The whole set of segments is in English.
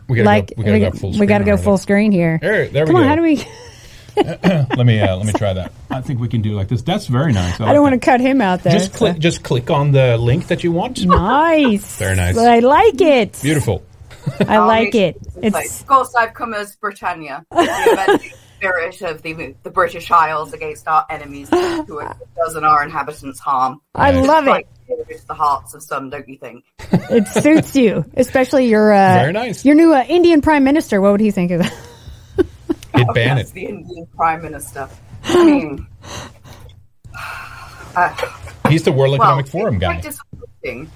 We gotta go full screen here. There we go. Come on, how do we? let me try that. I think we can do like this. That's very nice. I don't want to cut him out there. Just click on the link that you want. Nice. Very nice. I like it. Beautiful. I like it. Of course, I've come as Britannia, the avenging spirit of the British Isles against our enemies, who does our inhabitants harm. I love it. It's the hearts of some, don't you think? It suits you, especially your very nice. Your new Indian Prime Minister. What would he think of that? He'd ban it. The Indian Prime Minister. I mean, he's the World Economic Forum guy. Quite disappointing.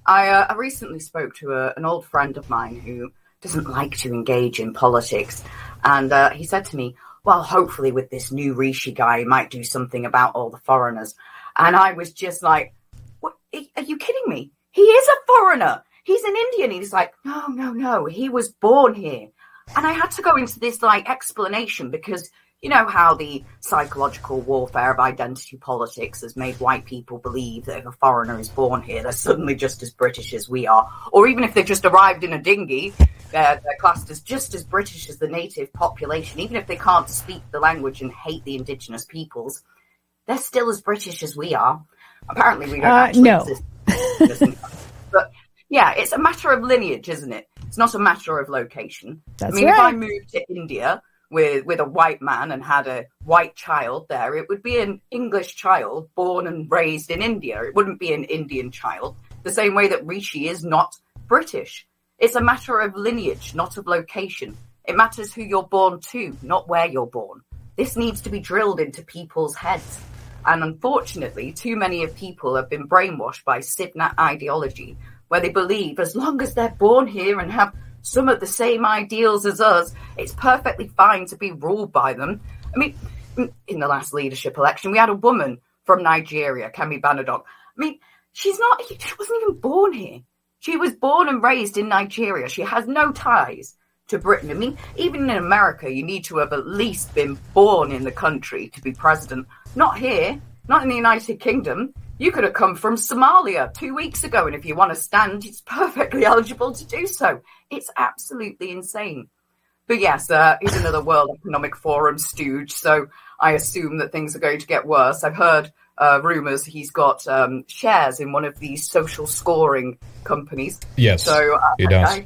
I recently spoke to an old friend of mine who doesn't like to engage in politics, and he said to me, well, hopefully with this new Rishi guy, he might do something about all the foreigners. And I was just like, what? Are you kidding me? He is a foreigner. He's an Indian. He's like, no, he was born here. And I had to go into this explanation because you know how the psychological warfare of identity politics has made white people believe that if a foreigner is born here, they're suddenly just as British as we are. Or even if they've just arrived in a dinghy, they're classed as just as British as the native population. Even if they can't speak the language and hate the indigenous peoples, they're still as British as we are. Apparently we don't actually exist. But yeah, it's a matter of lineage, isn't it? It's not a matter of location. That's right. If I moved to India with a white man and had a white child there, it would be an English child born and raised in India. It wouldn't be an Indian child, the same way that Rishi is not British. It's a matter of lineage, not of location. It matters who you're born to, not where you're born. This needs to be drilled into people's heads. And unfortunately, too many of people have been brainwashed by Sivnat ideology, where they believe as long as they're born here and have some of the same ideals as us, it's perfectly fine to be ruled by them. I mean, in the last leadership election, we had a woman from Nigeria, Kemi Banadok. I mean, she wasn't even born here. She was born and raised in Nigeria. She has no ties to Britain. I mean, even in America, you need to have at least been born in the country to be president. Not here, not in the United Kingdom. You could have come from Somalia 2 weeks ago, and if you want to stand, it's perfectly eligible to do so. It's absolutely insane. But yes, he's another World Economic Forum stooge, so I assume that things are going to get worse. I've heard rumours he's got shares in one of these social scoring companies. Yes, so, he does.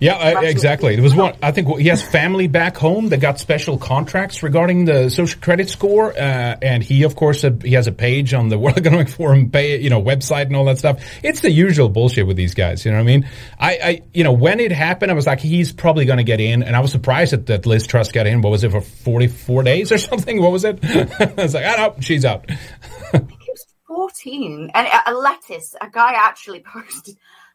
Yeah, exactly. There was one, I think he has family back home that got special contracts regarding the social credit score. And he, of course, he has a page on the World Economic Forum, website and all that stuff. It's the usual bullshit with these guys. You know what I mean? When it happened, I was like, he's probably going to get in. And I was surprised that Liz Truss got in. What was it, for 44 days or something? What was it? I was like, no, she's out. I think it was 14. And a guy actually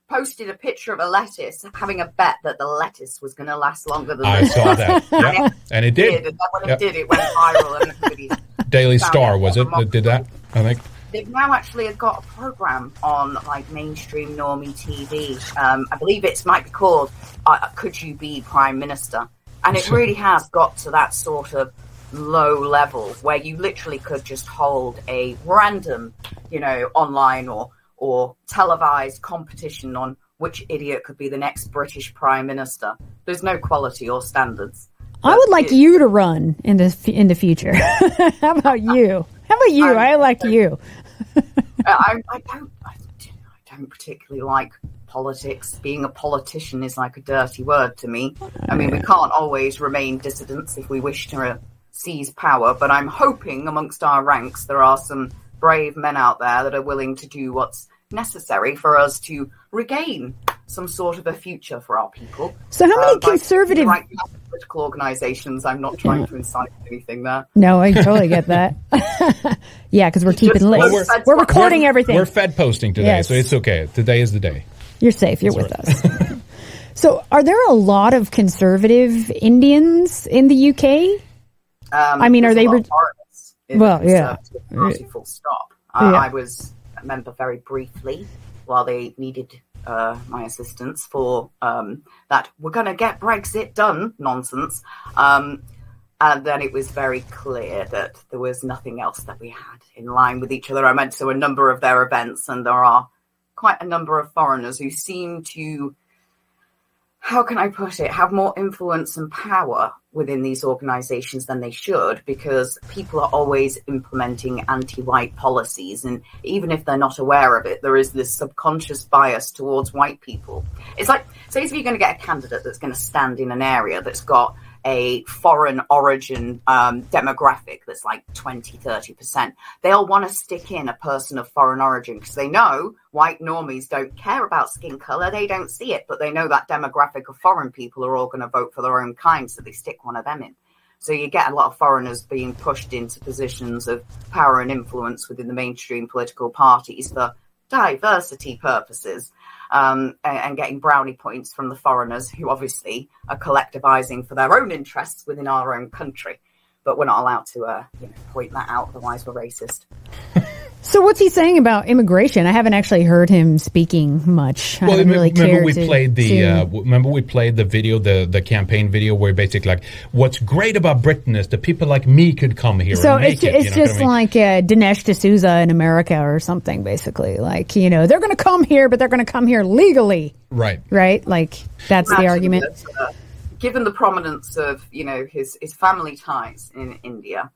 posted a picture of a lettuce, having a bet that the lettuce was going to last longer than I saw that. Yeah. And it did. And when it did, it went viral. And everybody Daily Star, was it, that did that, I think? They've now actually got a program on mainstream normie TV. I believe it might be called Could You Be Prime Minister? And it really has got to that sort of low level where you literally could just hold a random, online or televised competition on which idiot could be the next British Prime Minister. There's no quality or standards. I would like you to run in the future. How about you? I like you. I don't particularly like politics. Being a politician is like a dirty word to me. I mean, we can't always remain dissidents if we wish to seize power, but I'm hoping amongst our ranks there are some brave men out there that are willing to do what's necessary for us to regain some sort of a future for our people. So how many conservative political organizations? I'm not trying to incite anything there. No, I totally get that. Yeah, because we're keeping lists. We're recording everything. We're Fed posting today, so it's okay. Today is the day. You're safe. You're with us. So are there a lot of conservative Indians in the UK? I mean, are they... Full stop. I was a member very briefly while they needed my assistance for that we're going to get Brexit done nonsense. And then it was very clear that there was nothing else that we had in line with each other. I went to a number of their events, and there are quite a number of foreigners who seem to how can I put it, have more influence and power within these organizations than they should, because people are always implementing anti-white policies. And even if they're not aware of it, there is this subconscious bias towards white people. It's like, say if you're going to get a candidate that's going to stand in an area that's got a foreign origin demographic that's like 20-30%. They'll want to stick in a person of foreign origin because they know white normies don't care about skin color. They don't see it, but they know that demographic of foreign people are all going to vote for their own kind, so they stick one of them in. So you get a lot of foreigners being pushed into positions of power and influence within the mainstream political parties for diversity purposes. And getting brownie points from the foreigners who obviously are collectivizing for their own interests within our own country. But we're not allowed to point that out, otherwise we're racist. So what's he saying about immigration? I haven't actually heard him speaking much. Well, remember we played the video, the campaign video, where basically like, what's great about Britain is that people like me could come here. So and make it's just like Dinesh D'Souza in America or something, basically. Like, they're going to come here, but they're going to come here legally. Right. Right. Like that's the argument. Given the prominence of his family ties in India.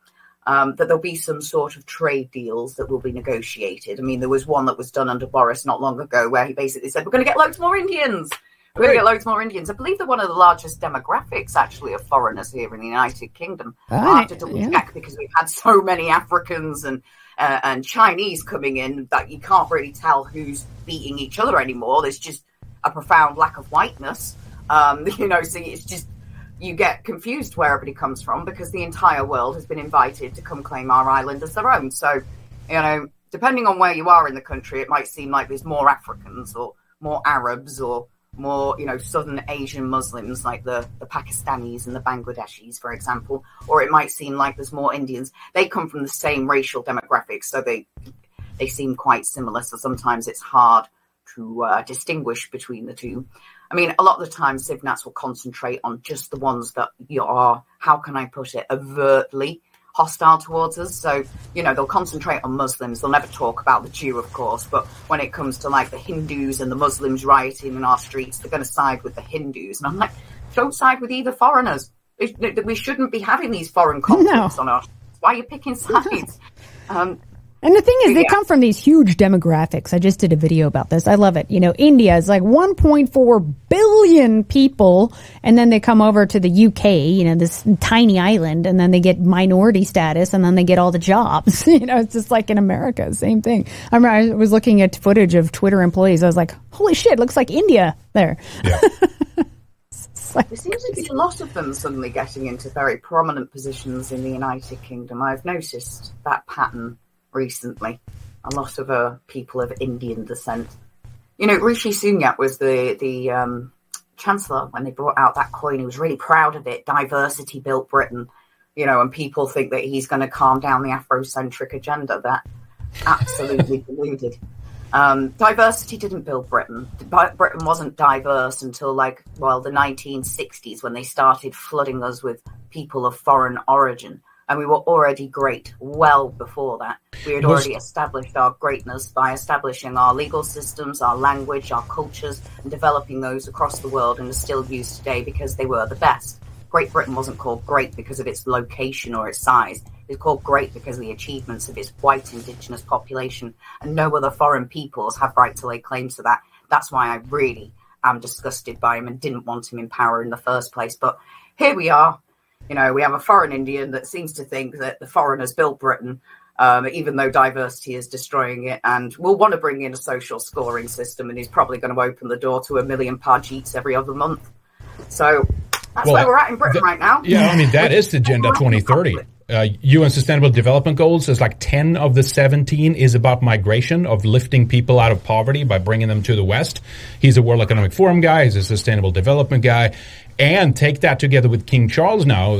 That there'll be some sort of trade deals that will be negotiated. I mean, there was one that was done under Boris not long ago where he basically said, we're going to get loads more Indians. We're going to get loads more Indians. I believe they're one of the largest demographics, actually, of foreigners here in the United Kingdom. I have to double check because we've had so many Africans and Chinese coming in that you can't really tell who's beating each other anymore. There's just a profound lack of whiteness. So it's just... You get confused where everybody comes from because the entire world has been invited to come claim our island as their own. So, depending on where you are in the country, it might seem like there's more Africans or more Arabs or more, Southern Asian Muslims like the Pakistanis and the Bangladeshis, for example. Or it might seem like there's more Indians. They come from the same racial demographics, so they seem quite similar. So sometimes it's hard to distinguish between the two. I mean, a lot of the time, Civnats will concentrate on just the ones that are, how can I put it, overtly hostile towards us. So, they'll concentrate on Muslims. They'll never talk about the Jew, of course. But when it comes to, like, the Hindus and the Muslims rioting in our streets, they're going to side with the Hindus. And I'm like, don't side with either foreigners. We shouldn't be having these foreign conflicts on our streets. Why are you picking sides? And the thing is, they come from these huge demographics. I just did a video about this. I love it. India is like 1.4 billion people, and then they come over to the UK, this tiny island, and then they get minority status, and then they get all the jobs. It's just like in America, same thing. I remember I was looking at footage of Twitter employees. I was like, holy shit, looks like India there. Yeah. There seems to be a lot of them suddenly getting into very prominent positions in the United Kingdom. I've noticed that pattern recently. A lot of people of Indian descent. Rishi Sunak was the chancellor when they brought out that coin. He was really proud of it. Diversity built Britain. And people think that he's going to calm down the Afrocentric agenda. That absolutely deluded. Diversity didn't build Britain. Britain wasn't diverse until the 1960s when they started flooding us with people of foreign origin. And we were already great well before that. We had already established our greatness by establishing our legal systems, our language, our cultures, and developing those across the world and are still used today because they were the best. Great Britain wasn't called great because of its location or its size. It was called great because of the achievements of its white indigenous population, and no other foreign peoples have right to lay claim to that. That's why I really am disgusted by him and didn't want him in power in the first place. But here we are. We have a foreign Indian that seems to think that the foreigners built Britain, even though diversity is destroying it, and will want to bring in a social scoring system, and he's probably going to open the door to 1 million Pajeets every other month. So that's where we're at in Britain right now. Yeah, I mean, that is the Agenda 2030. UN Sustainable Development Goals is like 10 of the 17 is about migration, of lifting people out of poverty by bringing them to the West. He's a World Economic Forum guy. He's a Sustainable Development guy. And take that together with King Charles now,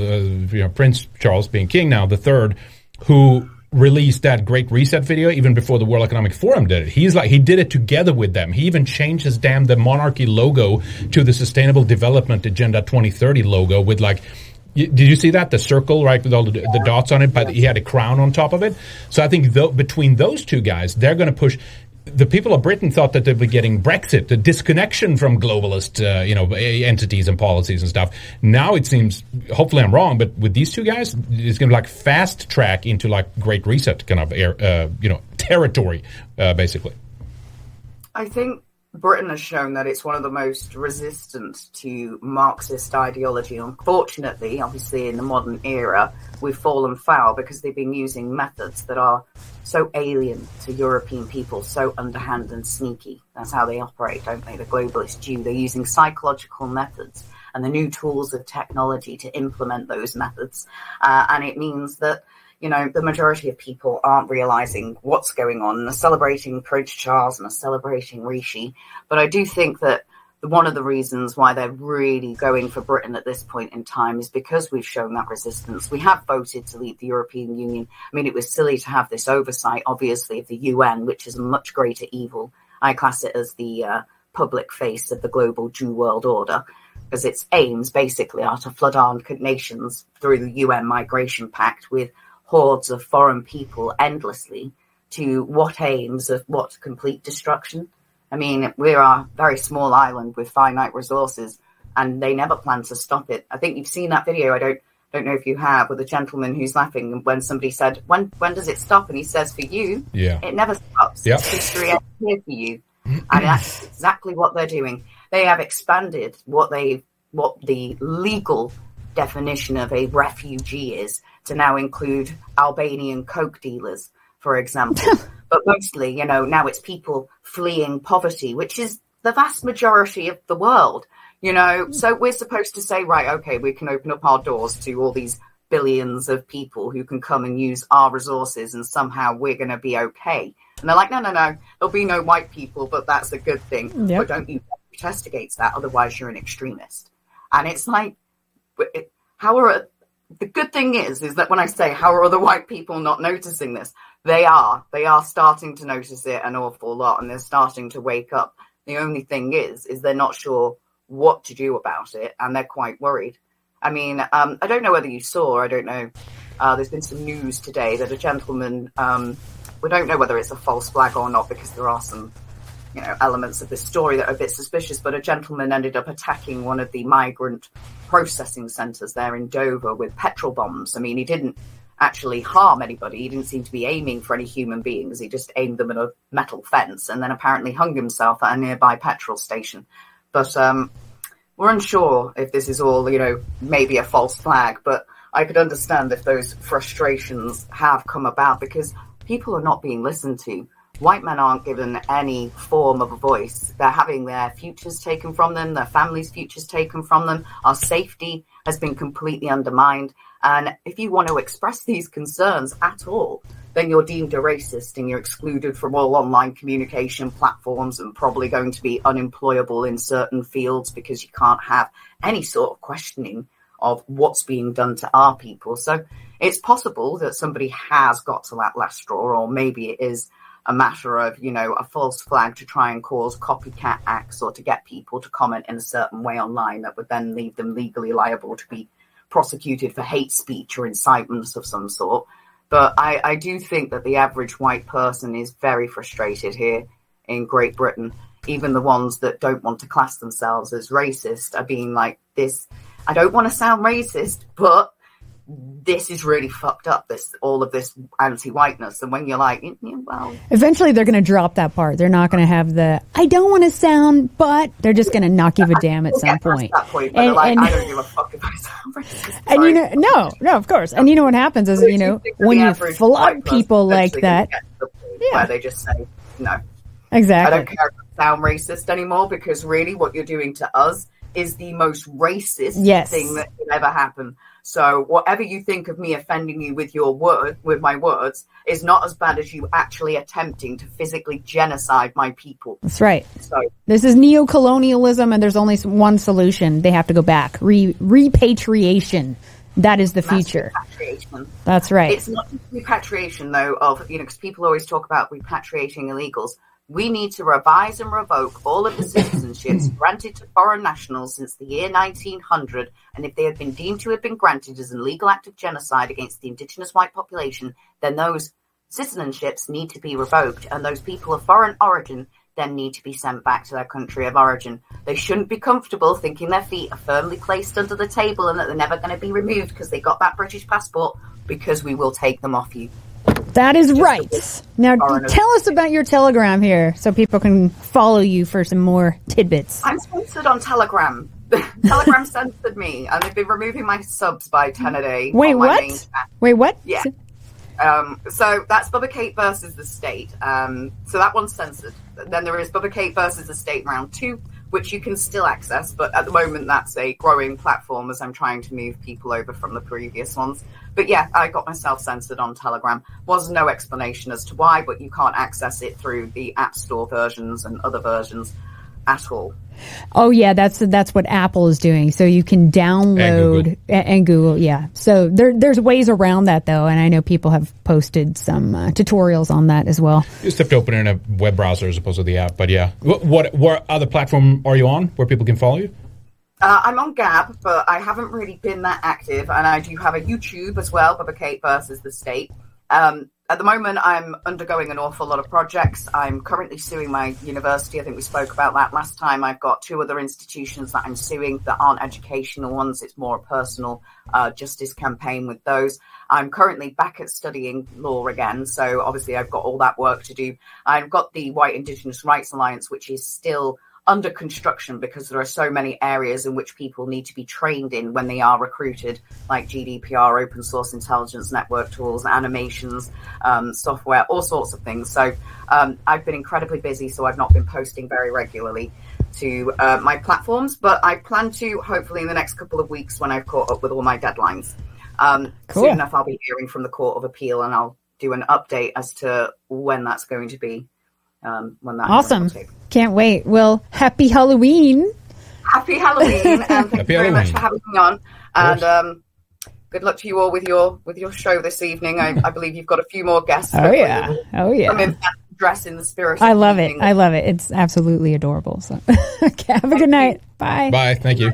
Prince Charles being king now, the third, who released that Great Reset video even before the World Economic Forum did it. He did it together with them. He even changed the monarchy logo to the Sustainable Development Agenda 2030 logo with did you see that? The circle, right, with all the dots on it, but he had a crown on top of it. So I think between those two guys, they're going to push. the people of Britain thought that they'd be getting Brexit, the disconnection from globalist, entities and policies and stuff. Now it seems, hopefully I'm wrong, but with these two guys, it's going to like fast track into like Great Reset kind of territory, basically. I think Britain has shown that it's one of the most resistant to Marxist ideology. Unfortunately, obviously, in the modern era, we've fallen foul because they've been using methods that are so alien to European people, so underhand and sneaky. That's how they operate, don't they? The globalist Jew. They're using psychological methods and the new tools of technology to implement those methods. And it means that the majority of people aren't realizing what's going on and are celebrating Prince Charles and are celebrating Rishi. But I do think that one of the reasons why they're really going for Britain at this point in time is because we've shown that resistance. We have voted to leave the European Union. I mean, it was silly to have this oversight, obviously, of the UN, which is a much greater evil. I class it as the public face of the global Jew world order, because its aims basically are to flood our nations through the UN Migration Pact with hordes of foreign people endlessly to what aims of what complete destruction. I mean, we're a very small island with finite resources, and they never plan to stop it. I think you've seen that video. I don't know if you have, with a gentleman who's laughing when somebody said, when does it stop? And he says, for you, it never stops. Yep. History ends here for you. And that's exactly what they're doing. They have expanded what the legal definition of a refugee is to now include Albanian coke dealers, for example. But mostly, now it's people fleeing poverty, which is the vast majority of the world, So we're supposed to say, right, okay, we can open up our doors to all these billions of people who can come and use our resources and somehow we're going to be okay. And they're like, no, there'll be no white people, but that's a good thing. Yep. But don't you protest against that, otherwise you're an extremist. And it's like, the good thing is that when I say, how are other white people not noticing this? They are starting to notice it an awful lot, and they're starting to wake up. The only thing is they're not sure what to do about it, and they're quite worried. I mean, I don't know whether you saw, I don't know, there's been some news today that a gentleman, we don't know whether it's a false flag or not, because there are some elements of this story that are a bit suspicious, but a gentleman ended up attacking one of the migrant processing centres there in Dover with petrol bombs. I mean, he didn't actually harm anybody. He didn't seem to be aiming for any human beings. He just aimed them at a metal fence and then apparently hung himself at a nearby petrol station. But we're unsure if this is all, maybe a false flag, but I could understand if those frustrations have come about because people are not being listened to. White men aren't given any form of a voice. They're having their futures taken from them, their families' futures taken from them. Our safety has been completely undermined. And if you want to express these concerns at all, then you're deemed a racist and you're excluded from all online communication platforms and probably going to be unemployable in certain fields because you can't have any sort of questioning of what's being done to our people. So it's possible that somebody has got to that last straw, or maybe it is a matter of, a false flag to try and cause copycat acts or to get people to comment in a certain way online that would then leave them legally liable to be prosecuted for hate speech or incitement of some sort. But I do think that the average white person is very frustrated here in Great Britain. Even the ones that don't want to class themselves as racist are being like this. I don't want to sound racist, but this is really fucked up, all of this anti-whiteness. And when you're like, well... Eventually they're going to drop that part. They're not going to have the, I don't want to sound, but they're just going to not give a damn at some point. That point and I don't give a fuck if I sound racist. And no, of course. And what happens is, when you flood people like that... Where they just say, no. Exactly. I don't care if I sound racist anymore, because really what you're doing to us is the most racist thing that could ever happen. So whatever you think of me offending you with with my words is not as bad as you actually attempting to physically genocide my people. That's right. So this is neo-colonialism, and there's only one solution. They have to go back. Repatriation. That is the future. Repatriation. That's right. It's not just repatriation, though, of, because people always talk about repatriating illegals. We need to revise and revoke all of the citizenships granted to foreign nationals since the year 1900, and if they have been deemed to have been granted as an illegal act of genocide against the indigenous white population, then those citizenships need to be revoked, and those people of foreign origin then need to be sent back to their country of origin. They shouldn't be comfortable thinking their feet are firmly placed under the table and that they're never going to be removed because they got that British passport, because we will take them off you. That is right. Now, tell us about your Telegram here so people can follow you for some more tidbits. I'm sponsored on Telegram. Telegram censored me, and they've been removing my subs by 10 a day. Wait, what? Wait, what? Yeah. So that's Bubba Kate versus the State. So that one's censored. Then there is Bubba Kate versus the State round 2, which you can still access, but at the moment that's a growing platform as I'm trying to move people over from the previous ones. But yeah, I got myself censored on Telegram. Was no explanation as to why, but you can't access it through the App Store versions and other versions at all. Oh yeah, that's what Apple is doing. So you can download and Google, yeah. So there's ways around that though, and I know people have posted some tutorials on that as well. You just have to open it in a web browser as opposed to the app. But yeah, what other platform are you on where people can follow you? I'm on Gab, but I haven't really been that active, and I do have a YouTube as well, Bubba Kate versus the State. At the moment, I'm undergoing an awful lot of projects. I'm currently suing my university. I think we spoke about that last time. I've got 2 other institutions that I'm suing that aren't educational ones. It's more a personal justice campaign with those. I'm currently back at studying law again, so obviously I've got all that work to do. I've got the White Indigenous Rights Alliance, which is still under construction because there are so many areas in which people need to be trained in when they are recruited, like GDPR, open source intelligence network tools, animations, software, all sorts of things. So I've been incredibly busy, so I've not been posting very regularly to my platforms, but I plan to hopefully in the next couple of weeks when I've caught up with all my deadlines. Cool. Soon enough, I'll be hearing from the Court of Appeal, and I'll do an update as to when that's going to be. Awesome. Can't wait. Well, happy Halloween. Happy Halloween. And thank you very much for having me on. And good luck to you all with your show this evening. I believe you've got a few more guests. Oh, yeah. Oh, yeah. Come in dress in the spirit. I love it. I love it. It's absolutely adorable. So, okay, have a good night. Bye. Bye. Thank you.